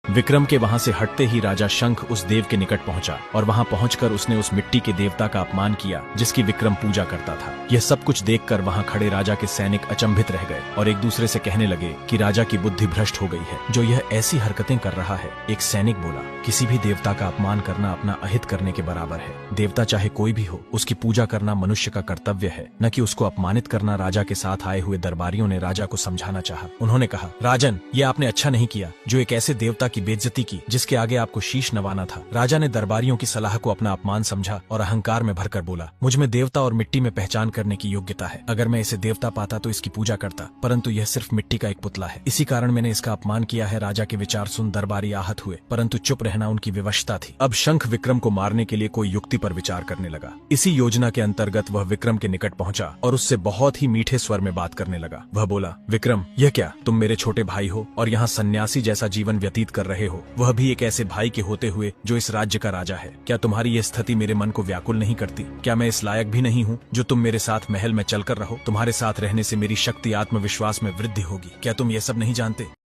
विक्रम के वहां से हटते ही राजा शंख उस देव के निकट पहुंचा और वहां पहुंचकर उसने उस मिट्टी के देवता का अपमान किया जिसकी विक्रम पूजा करता था। यह सब कुछ देखकर वहां खड़े राजा के सैनिक अचंभित रह गए और एक दूसरे से कहने लगे कि राजा की बुद्धि भ्रष्ट हो गई है, जो यह ऐसी हरकतें कर रहा है। एक सैनिक बोला, किसी भी देवता का अपमान करना अपना अहित करने के बराबर है। देवता चाहे कोई भी हो, उसकी पूजा करना मनुष्य का कर्तव्य है, न कि उसको अपमानित करना। राजा के साथ आए हुए दरबारियों ने राजा को समझाना चाहा। उन्होंने कहा, राजन, ये आपने अच्छा नहीं किया जो एक ऐसे देवता की बेइज्जती की जिसके आगे आपको शीश नवाना था। राजा ने दरबारियों की सलाह को अपना अपमान समझा और अहंकार में भरकर बोला, मुझ में देवता और मिट्टी में पहचान करने की योग्यता है। अगर मैं इसे देवता पाता तो इसकी पूजा करता, परंतु यह सिर्फ मिट्टी का एक पुतला है, इसी कारण मैंने इसका अपमान किया है। राजा के विचार सुन दरबारी आहत हुए, परंतु चुप रहना उनकी विवशता थी। अब शंख विक्रम को मारने के लिए कोई युक्ति पर विचार करने लगा। इसी योजना के अंतर्गत वह विक्रम के निकट पहुंचा और उससे बहुत ही मीठे स्वर में बात करने लगा। वह बोला, विक्रम, यह क्या, तुम मेरे छोटे भाई हो और यहाँ सन्यासी जैसा जीवन व्यतीत कर रहे हो, वह भी एक ऐसे भाई के होते हुए जो इस राज्य का राजा है। क्या तुम्हारी ये स्थिति मेरे मन को व्याकुल नहीं करती? क्या मैं इस लायक भी नहीं हूँ जो तुम मेरे साथ महल में चलकर रहो? तुम्हारे साथ रहने से मेरी शक्ति, आत्मविश्वास में वृद्धि होगी। क्या तुम ये सब नहीं जानते?